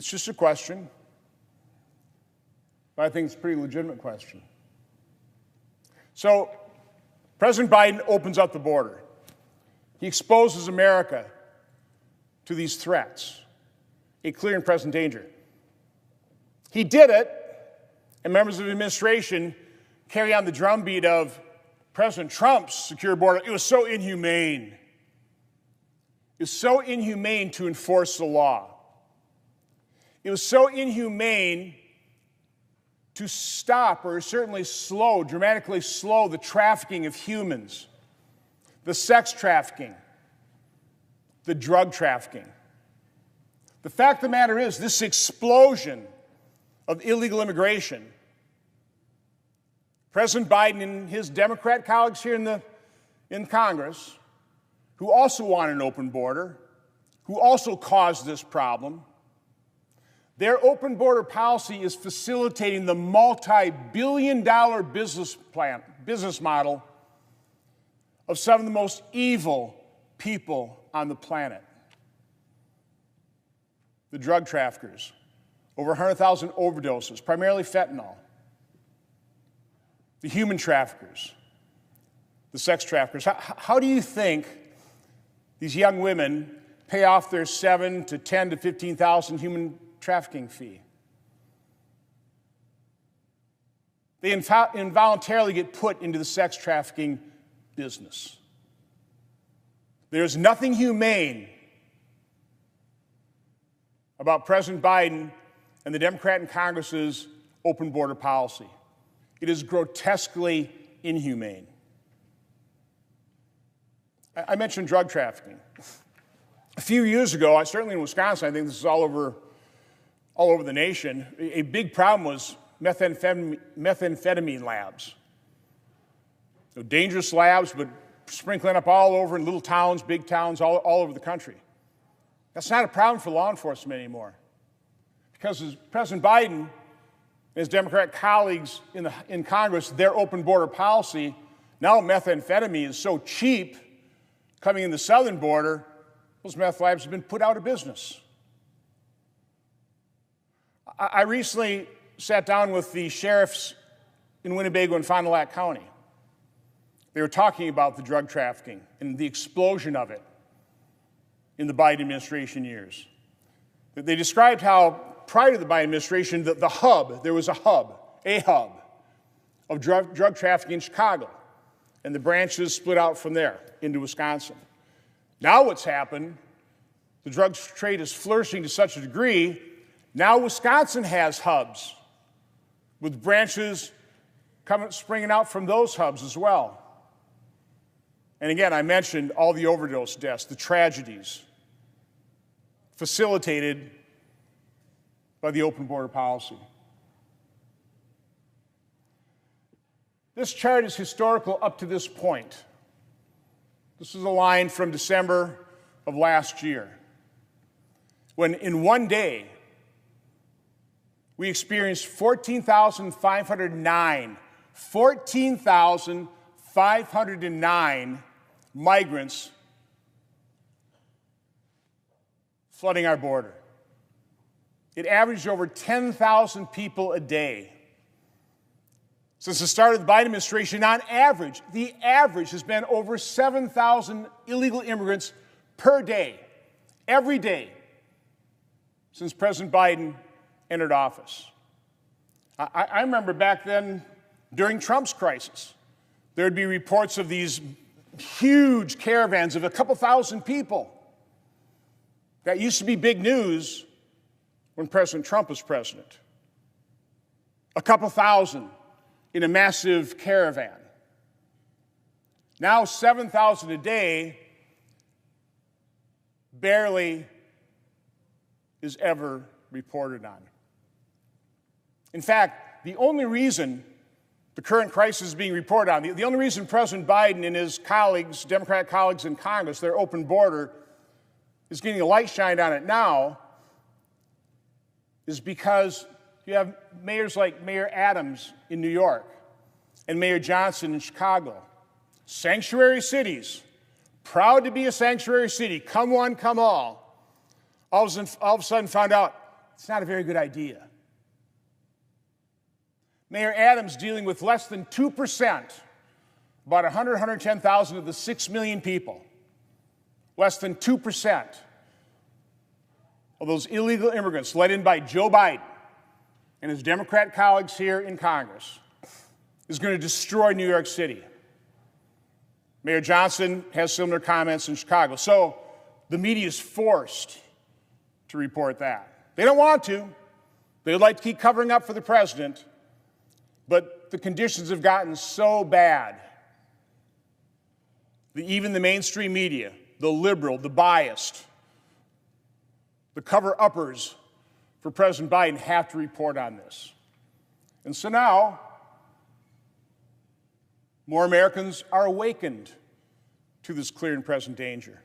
It's just a question, but I think it's a pretty legitimate question. So, President Biden opens up the border. He exposes America to these threats, a clear and present danger. He did it, and members of the administration carry on the drumbeat of President Trump's secure border. It was so inhumane. It was so inhumane to enforce the law. It was so inhumane to stop, or certainly slow, dramatically slow, the trafficking of humans, the sex trafficking, the drug trafficking. The fact of the matter is, this explosion of illegal immigration, President Biden and his Democrat colleagues here in Congress, who also want an open border, who also caused this problem, their open border policy is facilitating the multi-billion-dollar business model of some of the most evil people on the planet. The drug traffickers, over 100,000 overdoses, primarily fentanyl. The human traffickers, the sex traffickers. How do you think these young women pay off their $7,000 to $10,000 to $15,000 human trafficking fee? They involuntarily get put into the sex trafficking business. There's nothing humane about President Biden and the Democrat in Congress's open border policy. It is grotesquely inhumane. I mentioned drug trafficking. A few years ago, certainly in Wisconsin, I think this is all over the nation, a big problem was methamphetamine labs. Dangerous labs, but sprinkling up all over in little towns, big towns, all over the country. That's not a problem for law enforcement anymore. Because as President Biden and his Democrat colleagues in Congress, their open border policy, now methamphetamine is so cheap coming in the southern border, those meth labs have been put out of business. I recently sat down with the sheriffs in Winnebago and Fond du Lac County. They were talking about the drug trafficking and the explosion of it in the Biden administration years. They described how prior to the Biden administration, there was a hub of drug trafficking in Chicago, and the branches split out from there into Wisconsin. Now what's happened, the drug trade is flourishing to such a degree, now Wisconsin has hubs with branches springing out from those hubs as well. And again, I mentioned all the overdose deaths, the tragedies facilitated by the open border policy. This chart is historical up to this point. This is a line from December of last year, when in one day we experienced 14,509 migrants flooding our border. It averaged over 10,000 people a day. Since the start of the Biden administration, on average, the average has been over 7,000 illegal immigrants per day, every day, since President Biden entered office. I remember back then, during Trump's crisis, there would be reports of these huge caravans of a couple thousand people. That used to be big news when President Trump was president. A couple thousand in a massive caravan. Now 7,000 a day barely is ever reported on. In fact, the only reason the current crisis is being reported on, the only reason President Biden and his colleagues, Democrat colleagues in Congress, their open border, is getting a light shined on it now, is because you have mayors like Mayor Adams in New York and Mayor Johnson in Chicago, sanctuary cities, proud to be a sanctuary city, come one, come all of a sudden found out, it's not a very good idea. Mayor Adams dealing with less than 2%, about 110,000 of the 6 million people, less than 2% of those illegal immigrants led in by Joe Biden and his Democrat colleagues here in Congress is going to destroy New York City. Mayor Johnson has similar comments in Chicago. So the media is forced to report that. They don't want to. They would like to keep covering up for the president, but the conditions have gotten so bad that even the mainstream media, the liberal, the biased, the cover-uppers for President Biden have to report on this. And so now, more Americans are awakened to this clear and present danger.